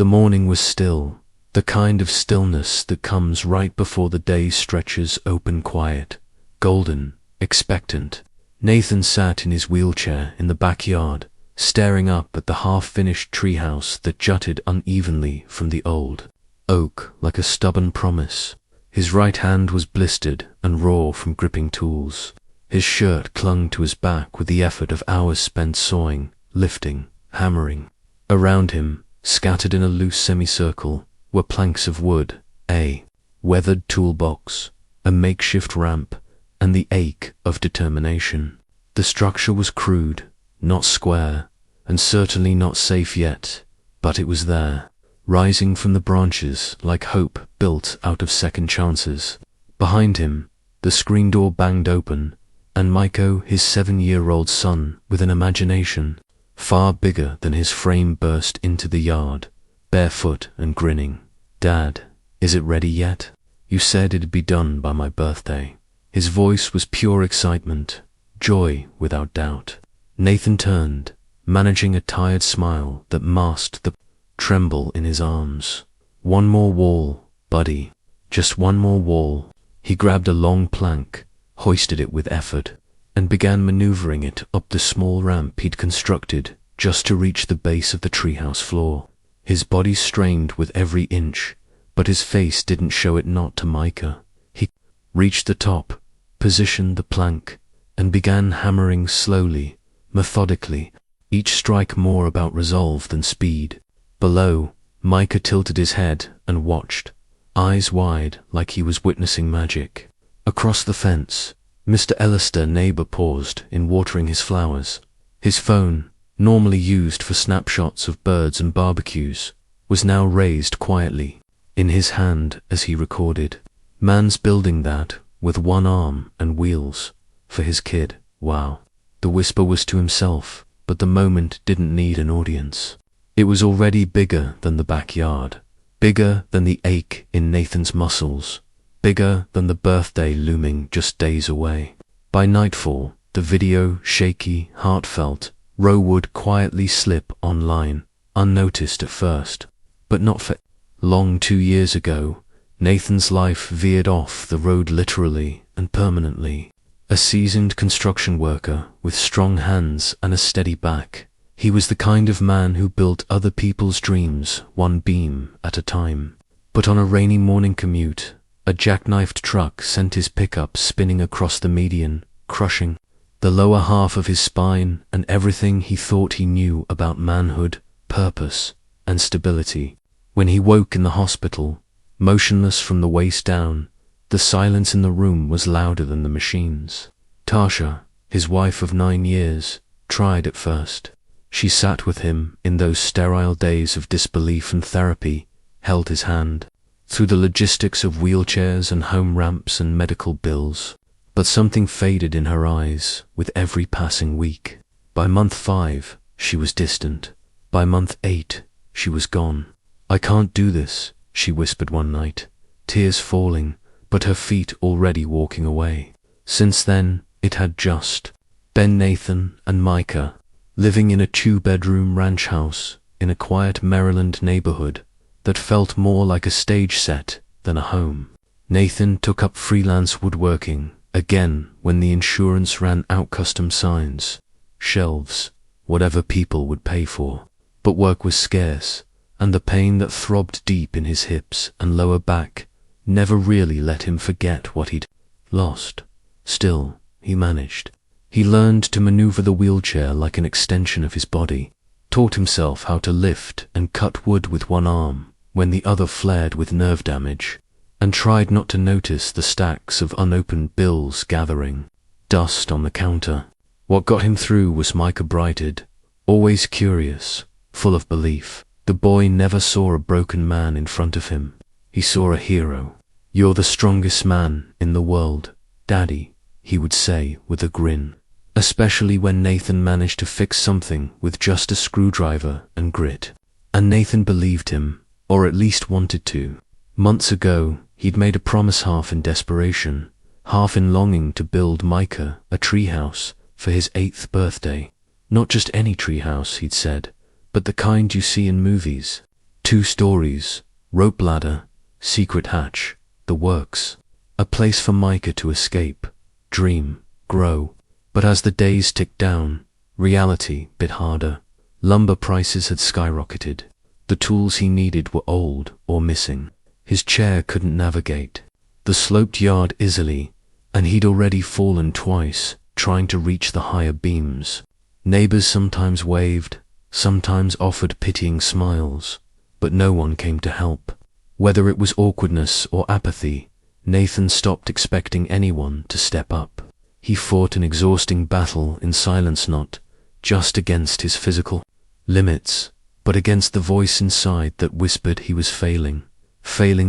The morning was still, the kind of stillness that comes right before the day stretches open, quiet, golden, expectant. Nathan sat in his wheelchair in the backyard, staring up at the half-finished treehouse that jutted unevenly from the old oak like a stubborn promise. His right hand was blistered and raw from gripping tools. His shirt clung to his back with the effort of hours spent sawing, lifting, hammering. Around him, scattered in a loose semicircle, were planks of wood, a weathered toolbox, a makeshift ramp, and the ache of determination. The structure was crude, not square, and certainly not safe yet, but it was there, rising from the branches like hope built out of second chances. Behind him, the screen door banged open, and Maiko, his 7-year-old son, with an imagination far bigger than his frame, burst into the yard, barefoot and grinning. "Dad, is it ready yet? You said it'd be done by my birthday." His voice was pure excitement, joy without doubt. Nathan turned, managing a tired smile that masked the tremble in his arms. "One more wall, buddy. Just one more wall." He grabbed a long plank, hoisted it with effort, and began maneuvering it up the small ramp he'd constructed just to reach the base of the treehouse floor. His body strained with every inch, but his face didn't show it not to Micah. He reached the top, positioned the plank, and began hammering slowly, methodically, each strike more about resolve than speed. Below, Micah tilted his head and watched, eyes wide like he was witnessing magic. Across the fence, Mr. Ellister, neighbor, paused in watering his flowers. His phone, normally used for snapshots of birds and barbecues, was now raised quietly in his hand as he recorded. "Man's building that with one arm and wheels for his kid. Wow." The whisper was to himself, but the moment didn't need an audience. It was already bigger than the backyard, bigger than the ache in Nathan's muscles, bigger than the birthday looming just days away. By nightfall, the video, shaky, heartfelt, would quietly slip online, unnoticed at first. But not for long. 2 years ago, Nathan's life veered off the road literally and permanently. A seasoned construction worker with strong hands and a steady back, he was the kind of man who built other people's dreams one beam at a time. But on a rainy morning commute, a jackknifed truck sent his pickup spinning across the median, crushing the lower half of his spine and everything he thought he knew about manhood, purpose, and stability. When he woke in the hospital, motionless from the waist down, the silence in the room was louder than the machines. Tasha, his wife of 9 years, tried at first. She sat with him in those sterile days of disbelief and therapy, held his hand through the logistics of wheelchairs and home ramps and medical bills. But something faded in her eyes with every passing week. By month 5, she was distant. By month 8, she was gone. "I can't do this," she whispered one night, tears falling, but her feet already walking away. Since then, it had just been Nathan and Micah, living in a 2-bedroom ranch house in a quiet Maryland neighborhood that felt more like a stage set than a home. Nathan took up freelance woodworking again when the insurance ran out custom signs, shelves, whatever people would pay for. But work was scarce, and the pain that throbbed deep in his hips and lower back never really let him forget what he'd lost. Still, he managed. He learned to maneuver the wheelchair like an extension of his body, taught himself how to lift and cut wood with one arm when the other flared with nerve damage, and tried not to notice the stacks of unopened bills gathering, dust on the counter. What got him through was Micah Brighted, always curious, full of belief. The boy never saw a broken man in front of him. He saw a hero. "You're the strongest man in the world, Daddy," he would say with a grin, especially when Nathan managed to fix something with just a screwdriver and grit. And Nathan believed him, or at least wanted to. Months ago, he'd made a promise, half in desperation, half in longing, to build Micah a treehouse for his 8th birthday. Not just any treehouse, he'd said, but the kind you see in movies. 2 stories, rope ladder, secret hatch, the works. A place for Micah to escape, dream, grow. But as the days ticked down, reality bit harder. Lumber prices had skyrocketed. The tools he needed were old or missing. His chair couldn't navigate the sloped yard easily, and he'd already fallen twice trying to reach the higher beams. Neighbors sometimes waved, sometimes offered pitying smiles, but no one came to help. Whether it was awkwardness or apathy, Nathan stopped expecting anyone to step up. He fought an exhausting battle in silence, not just against his physical limits, but against the voice inside that whispered he was failing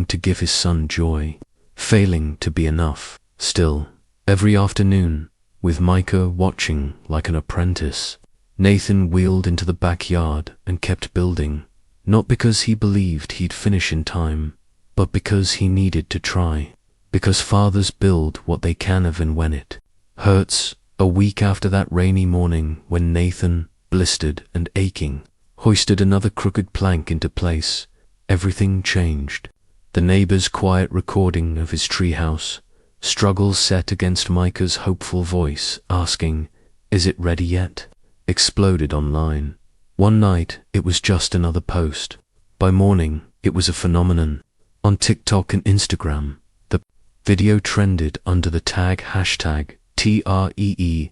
to give his son joy, failing to be enough. Still, every afternoon, with Micah watching like an apprentice, Nathan wheeled into the backyard and kept building, not because he believed he'd finish in time, but because he needed to try, because fathers build what they can of and when it hurts. A week after that rainy morning when Nathan, blistered and aching, hoisted another crooked plank into place, everything changed. The neighbor's quiet recording of his treehouse, struggles set against Micah's hopeful voice asking, "Is it ready yet?" exploded online. One night it was just another post. By morning it was a phenomenon. On TikTok and Instagram, the video trended under the tag hashtag TREEHOUSE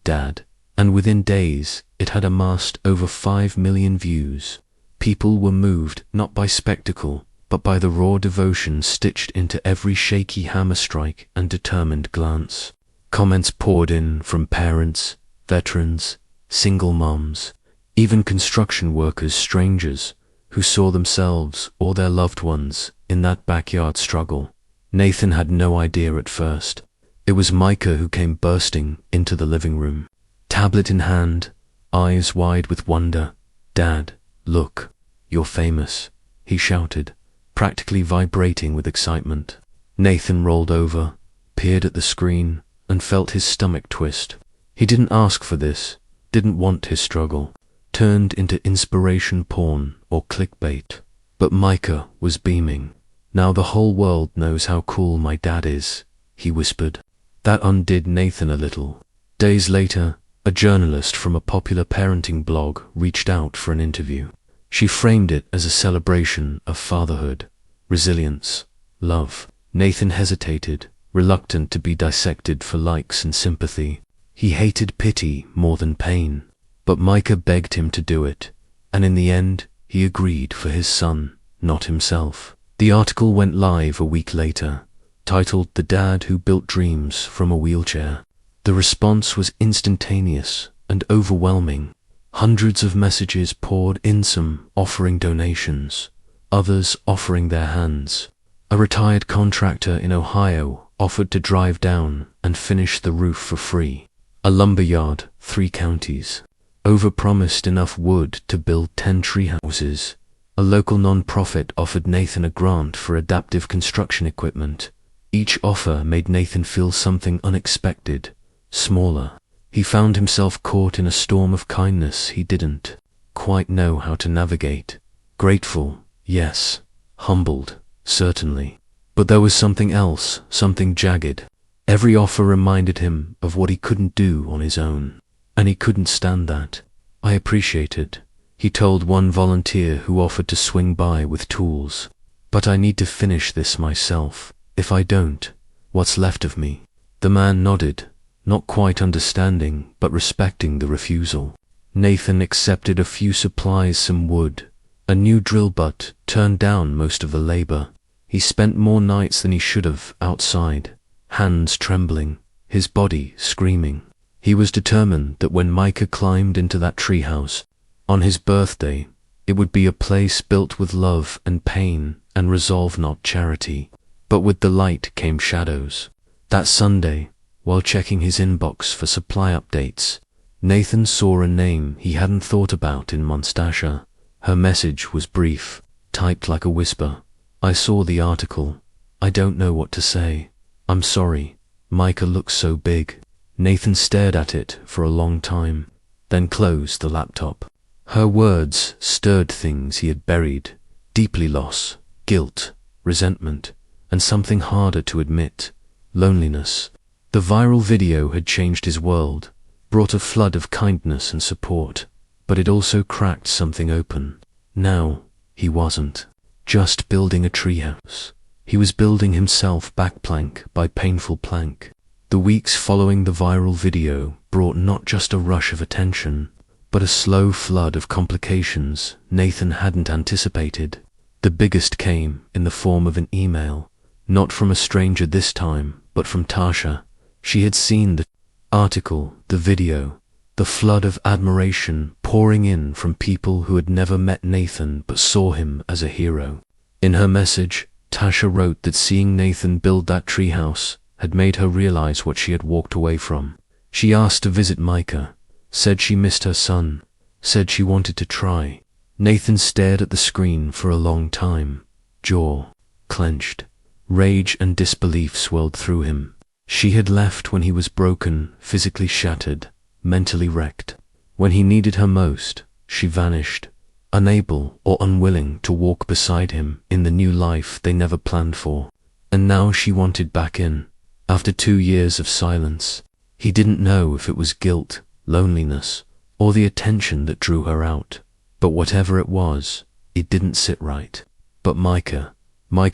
Dad, and within days it had amassed over 5 million views. People were moved not by spectacle, but by the raw devotion stitched into every shaky hammer strike and determined glance. Comments poured in from parents, veterans, single moms, even construction workers, strangers, who saw themselves or their loved ones in that backyard struggle. Nathan had no idea at first. It was Micah who came bursting into the living room, tablet in hand, eyes wide with wonder. "Dad, look, you're famous," he shouted, practically vibrating with excitement. Nathan rolled over, peered at the screen, and felt his stomach twist. He didn't ask for this, didn't want his struggle turned into inspiration porn or clickbait. But Micah was beaming. "Now the whole world knows how cool my dad is," he whispered. That undid Nathan a little. Days later, a journalist from a popular parenting blog reached out for an interview. She framed it as a celebration of fatherhood, resilience, love. Nathan hesitated, reluctant to be dissected for likes and sympathy. He hated pity more than pain. But Micah begged him to do it, and in the end, he agreed for his son, not himself. The article went live a week later, titled "The Dad Who Built Dreams from a Wheelchair." The response was instantaneous and overwhelming. Hundreds of messages poured in, some offering donations, others offering their hands. A retired contractor in Ohio offered to drive down and finish the roof for free. A lumberyard, 3 counties, overpromised enough wood to build 10 treehouses. A local non-profit offered Nathan a grant for adaptive construction equipment. Each offer made Nathan feel something unexpected, smaller. He found himself caught in a storm of kindness he didn't quite know how to navigate. Grateful, yes. Humbled, certainly. But there was something else, something jagged. Every offer reminded him of what he couldn't do on his own, and he couldn't stand that. "I appreciate it," he told one volunteer who offered to swing by with tools. "But I need to finish this myself. If I don't, what's left of me?" The man nodded, not quite understanding, but respecting the refusal. Nathan accepted a few supplies, some wood, a new drill, but turned down most of the labor. He spent more nights than he should have outside, hands trembling, his body screaming. He was determined that when Micah climbed into that treehouse, on his birthday, it would be a place built with love and pain and resolve, not charity. But with the light came shadows. That Sunday, while checking his inbox for supply updates, Nathan saw a name he hadn't thought about in months. Dasha. Her message was brief, typed like a whisper. "I saw the article. I don't know what to say. I'm sorry. Micah looks so big." Nathan stared at it for a long time, then closed the laptop. Her words stirred things he had buried, deeply: loss, guilt, resentment, and something harder to admit, loneliness. The viral video had changed his world, brought a flood of kindness and support, but it also cracked something open. Now, he wasn't just building a treehouse. He was building himself back plank by painful plank. The weeks following the viral video brought not just a rush of attention, but a slow flood of complications Nathan hadn't anticipated. The biggest came in the form of an email, not from a stranger this time, but from Tasha. She had seen the article, the video, the flood of admiration pouring in from people who had never met Nathan but saw him as a hero. In her message, Tasha wrote that seeing Nathan build that treehouse had made her realize what she had walked away from. She asked to visit Micah, said she missed her son, said she wanted to try. Nathan stared at the screen for a long time, jaw clenched. Rage and disbelief swelled through him. She had left when he was broken, physically shattered, mentally wrecked. When he needed her most, she vanished, unable or unwilling to walk beside him in the new life they never planned for. And now she wanted back in. After 2 years of silence, he didn't know if it was guilt, loneliness, or the attention that drew her out. But whatever it was, it didn't sit right. But Micah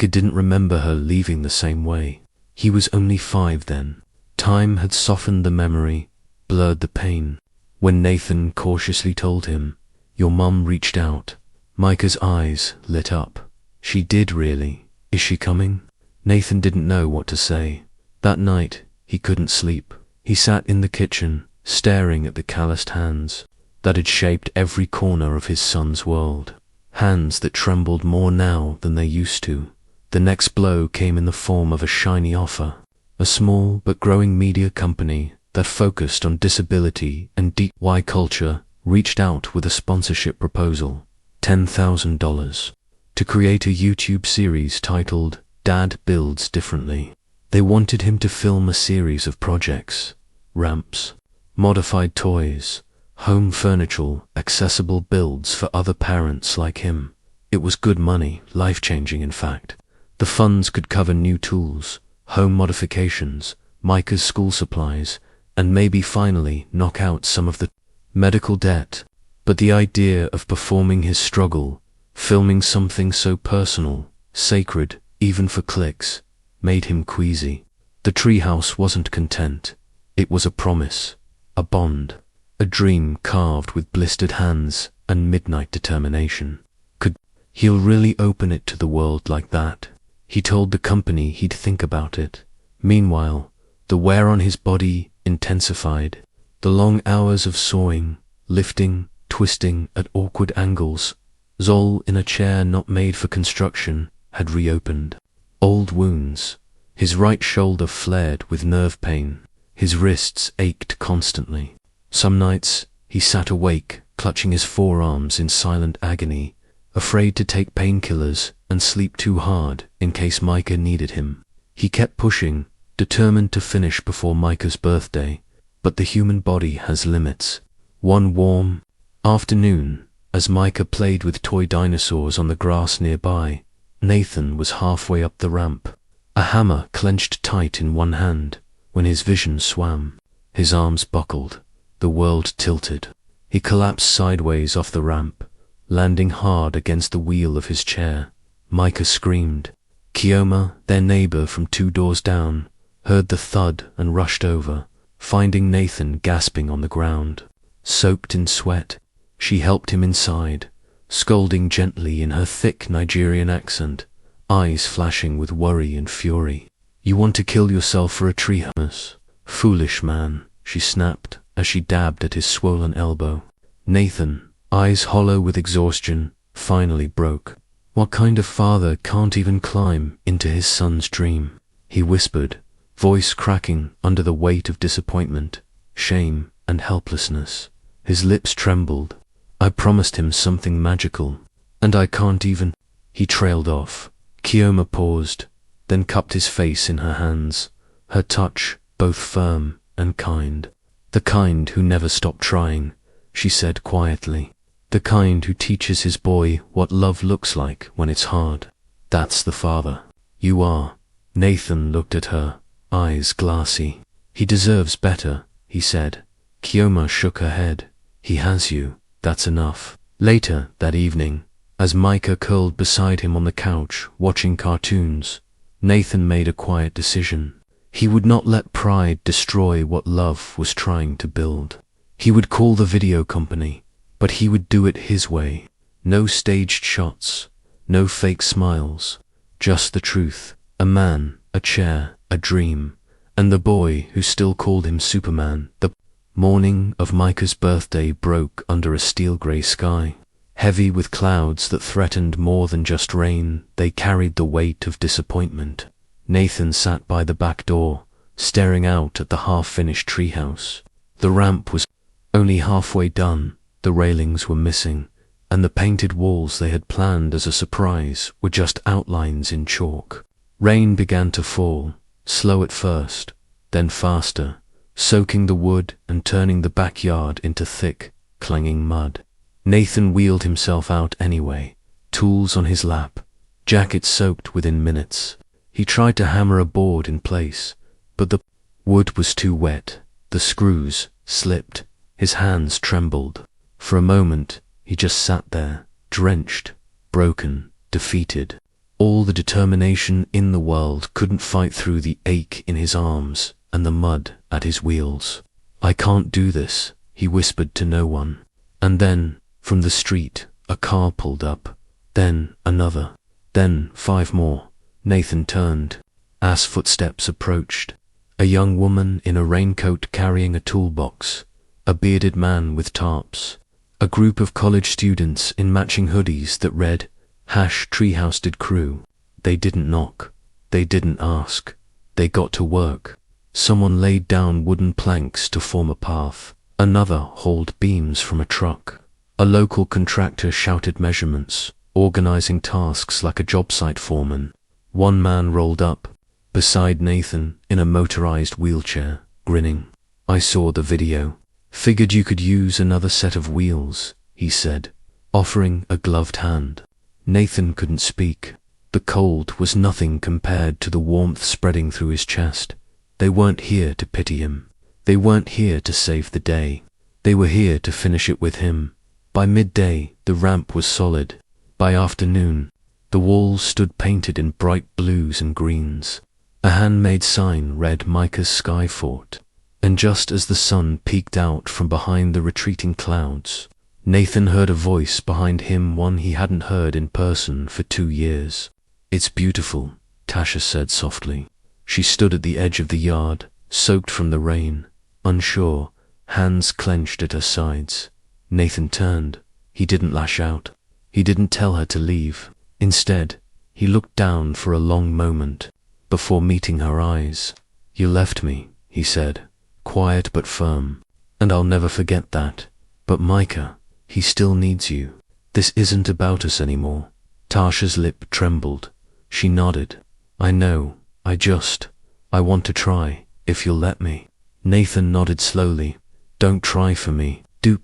didn't remember her leaving the same way. He was only 5 then. Time had softened the memory, blurred the pain. When Nathan cautiously told him, "Your mum reached out," Micah's eyes lit up. "She did, really? Is she coming?" Nathan didn't know what to say. That night, he couldn't sleep. He sat in the kitchen, staring at the calloused hands that had shaped every corner of his son's world. Hands that trembled more now than they used to. The next blow came in the form of a shiny offer. A small but growing media company that focused on disability and DIY culture reached out with a sponsorship proposal, $10,000, to create a YouTube series titled Dad Builds Differently. They wanted him to film a series of projects: ramps, modified toys, home furniture, accessible builds for other parents like him. It was good money, life-changing in fact. The funds could cover new tools, home modifications, Micah's school supplies, and maybe finally knock out some of the medical debt. But the idea of performing his struggle, filming something so personal, sacred, even for clicks, made him queasy. The treehouse wasn't content. It was a promise, a bond, a dream carved with blistered hands and midnight determination. Could he'll really open it to the world like that? He told the company he'd think about it. Meanwhile, the wear on his body intensified. The long hours of sawing, lifting, twisting at awkward angles. Zol, in a chair not made for construction, had reopened old wounds. His right shoulder flared with nerve pain. His wrists ached constantly. Some nights, he sat awake, clutching his forearms in silent agony, afraid to take painkillers and sleep too hard in case Micah needed him. He kept pushing, determined to finish before Micah's birthday, but the human body has limits. One warm afternoon, as Micah played with toy dinosaurs on the grass nearby, Nathan was halfway up the ramp, a hammer clenched tight in one hand, when his vision swam. His arms buckled, the world tilted. He collapsed sideways off the ramp, landing hard against the wheel of his chair. Micah screamed. Kioma, their neighbor from 2 doors down, heard the thud and rushed over, finding Nathan gasping on the ground. Soaked in sweat, she helped him inside, scolding gently in her thick Nigerian accent, eyes flashing with worry and fury. "You want to kill yourself for a treehouse? Foolish man," she snapped as she dabbed at his swollen elbow. Nathan, eyes hollow with exhaustion, finally broke. What kind of father can't even climb into his son's dream? He whispered, voice cracking under the weight of disappointment, shame, and helplessness. His lips trembled. "I promised him something magical, and I can't even—" He trailed off. Kioma paused, then cupped his face in her hands, her touch both firm and kind. "The kind who never stopped trying," she said quietly. The kind who teaches his boy what love looks like when it's hard. That's the father. You are. Nathan looked at her, eyes glassy. He deserves better, he said. Kioma shook her head. He has you. That's enough. Later that evening, as Micah curled beside him on the couch watching cartoons, Nathan made a quiet decision. He would not let pride destroy what love was trying to build. He would call the video company, but he would do it his way. No staged shots, no fake smiles, just the truth. A man, a chair, a dream, and the boy who still called him Superman. The morning of Micah's birthday broke under a steel-grey sky. Heavy with clouds that threatened more than just rain, they carried the weight of disappointment. Nathan sat by the back door, staring out at the half-finished treehouse. The ramp was only halfway done, the railings were missing, and the painted walls they had planned as a surprise were just outlines in chalk. Rain began to fall, slow at first, then faster, soaking the wood and turning the backyard into thick, clanging mud. Nathan wheeled himself out anyway, tools on his lap, jacket soaked within minutes. He tried to hammer a board in place, but the wood was too wet. The screws slipped. His hands trembled. For a moment, he just sat there, drenched, broken, defeated. All the determination in the world couldn't fight through the ache in his arms and the mud at his wheels. I can't do this, he whispered to no one. And then, from the street, a car pulled up. Then another. Then 5 more. Nathan turned. As footsteps approached, a young woman in a raincoat carrying a toolbox, a bearded man with tarps, a group of college students in matching hoodies that read, #Treehouse did crew. They didn't knock. They didn't ask. They got to work. Someone laid down wooden planks to form a path. Another hauled beams from a truck. A local contractor shouted measurements, organizing tasks like a job site foreman. One man rolled up, beside Nathan, in a motorized wheelchair, grinning. I saw the video. Figured you could use another set of wheels, he said, offering a gloved hand. Nathan couldn't speak. The cold was nothing compared to the warmth spreading through his chest. They weren't here to pity him. They weren't here to save the day. They were here to finish it with him. By midday, the ramp was solid. By afternoon, the walls stood painted in bright blues and greens. A handmade sign read Micah's Sky Fort. And just as the sun peeked out from behind the retreating clouds, Nathan heard a voice behind him, one he hadn't heard in person for 2 years. It's beautiful, Tasha said softly. She stood at the edge of the yard, soaked from the rain, unsure, hands clenched at her sides. Nathan turned. He didn't lash out. He didn't tell her to leave. Instead, he looked down for a long moment, before meeting her eyes. You left me, he said, quiet but firm, and I'll never forget that. But Micah, he still needs you. This isn't about us anymore. Tasha's lip trembled. She nodded. I know, I want to try, if you'll let me. Nathan nodded slowly. Don't try for me. Do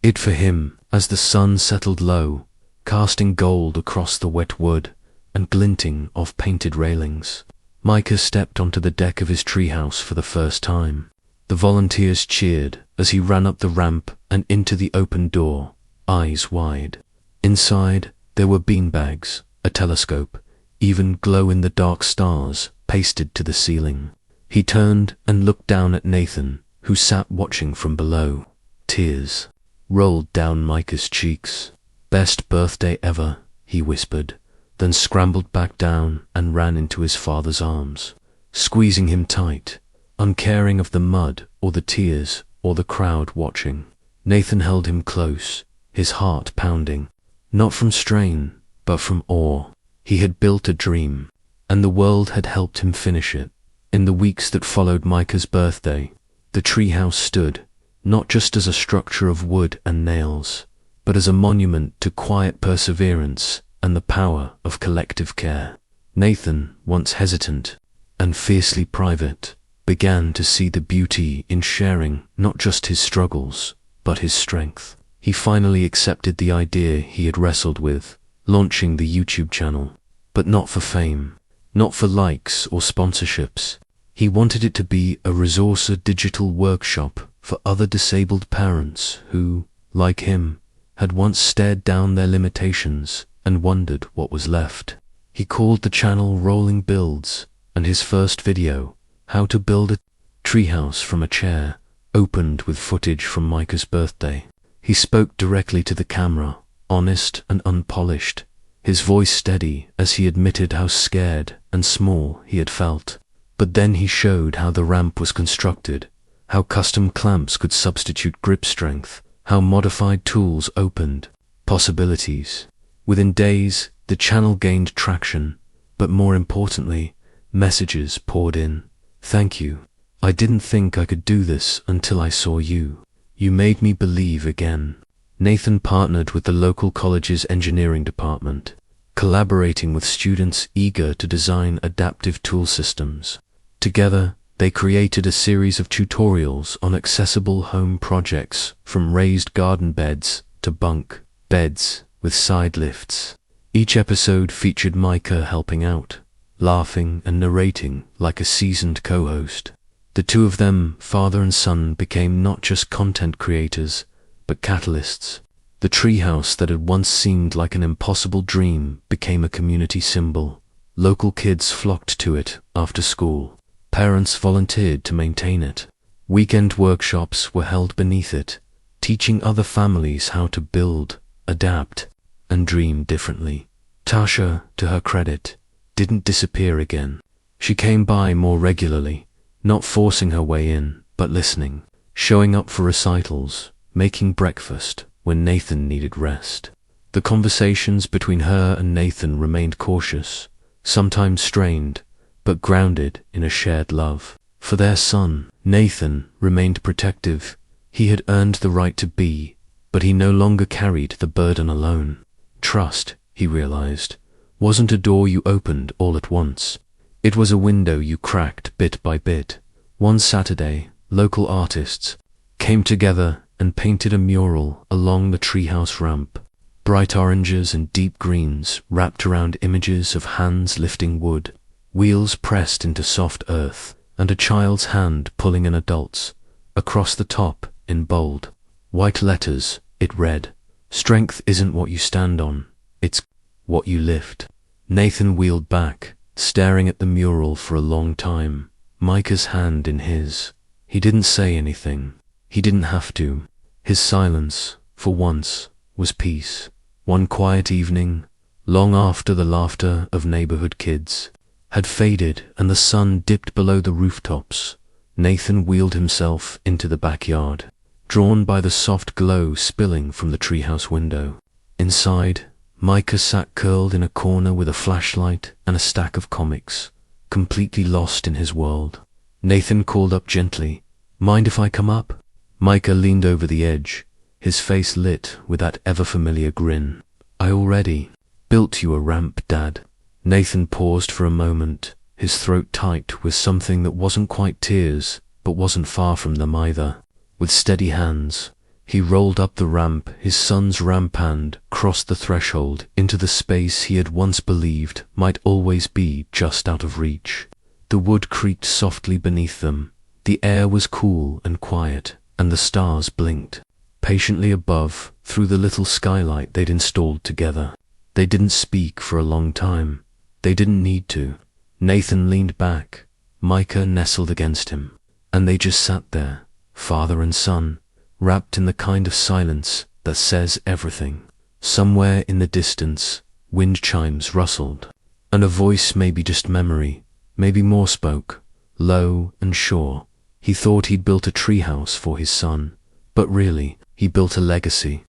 it for him. As the sun settled low, casting gold across the wet wood and glinting off painted railings, Micah stepped onto the deck of his treehouse for the first time. The volunteers cheered as he ran up the ramp and into the open door, eyes wide. Inside, there were beanbags, a telescope, even glow-in-the-dark stars pasted to the ceiling. He turned and looked down at Nathan, who sat watching from below. Tears rolled down Micah's cheeks. Best birthday ever, he whispered, then scrambled back down and ran into his father's arms, squeezing him tight, uncaring of the mud or the tears or the crowd watching. Nathan held him close, his heart pounding, not from strain, but from awe. He had built a dream, and the world had helped him finish it. In the weeks that followed Micah's birthday, the treehouse stood, not just as a structure of wood and nails, but as a monument to quiet perseverance and the power of collective care. Nathan, once hesitant and fiercely private, began to see the beauty in sharing not just his struggles, but his strength. He finally accepted the idea he had wrestled with, launching the YouTube channel. But not for fame, not for likes or sponsorships. He wanted it to be a resource digital workshop for other disabled parents who, like him, had once stared down their limitations and wondered what was left. He called the channel Rolling Builds, and his first video, How to Build a Treehouse from a Chair, opened with footage from Micah's birthday. He spoke directly to the camera, honest and unpolished, his voice steady as he admitted how scared and small he had felt. But then he showed how the ramp was constructed, how custom clamps could substitute grip strength, how modified tools opened possibilities. Within days, the channel gained traction, but more importantly, messages poured in. Thank you. I didn't think I could do this until I saw you. You made me believe again. Nathan partnered with the local college's engineering department, collaborating with students eager to design adaptive tool systems. Together, they created a series of tutorials on accessible home projects, from raised garden beds to bunk beds with side lifts. Each episode featured Micah helping out, laughing and narrating like a seasoned co-host. The two of them, father and son, became not just content creators, but catalysts. The treehouse that had once seemed like an impossible dream became a community symbol. Local kids flocked to it after school. Parents volunteered to maintain it. Weekend workshops were held beneath it, teaching other families how to build, adapt, and dream differently. Tasha, to her credit, didn't disappear again. She came by more regularly, not forcing her way in, but listening, showing up for recitals, making breakfast when Nathan needed rest. The conversations between her and Nathan remained cautious, sometimes strained, but grounded in a shared love. For their son, Nathan remained protective. He had earned the right to be, but he no longer carried the burden alone. Trust, he realized, wasn't a door you opened all at once. It was a window you cracked bit by bit. One Saturday, local artists came together and painted a mural along the treehouse ramp. Bright oranges and deep greens wrapped around images of hands lifting wood, wheels pressed into soft earth, and a child's hand pulling an adult's. Across the top, in bold, white letters, it read, "Strength isn't what you stand on, it's what you lift." Nathan wheeled back, staring at the mural for a long time, Micah's hand in his. He didn't say anything. He didn't have to. His silence, for once, was peace. One quiet evening, long after the laughter of neighborhood kids had faded and the sun dipped below the rooftops, Nathan wheeled himself into the backyard, drawn by the soft glow spilling from the treehouse window. Inside, Micah sat curled in a corner with a flashlight and a stack of comics, completely lost in his world. Nathan called up gently, "Mind if I come up?" Micah leaned over the edge, his face lit with that ever-familiar grin. "I already built you a ramp, Dad." Nathan paused for a moment, his throat tight with something that wasn't quite tears, but wasn't far from them either. With steady hands, he rolled up the ramp. His son's ramp hand crossed the threshold into the space he had once believed might always be just out of reach. The wood creaked softly beneath them. The air was cool and quiet, and the stars blinked patiently above through the little skylight they'd installed together. They didn't speak for a long time. They didn't need to. Nathan leaned back, Micah nestled against him, and they just sat there, father and son, wrapped in the kind of silence that says everything. Somewhere in the distance, wind chimes rustled, and a voice, maybe just memory, maybe more, spoke, low and sure. He thought he'd built a treehouse for his son, but really, he built a legacy.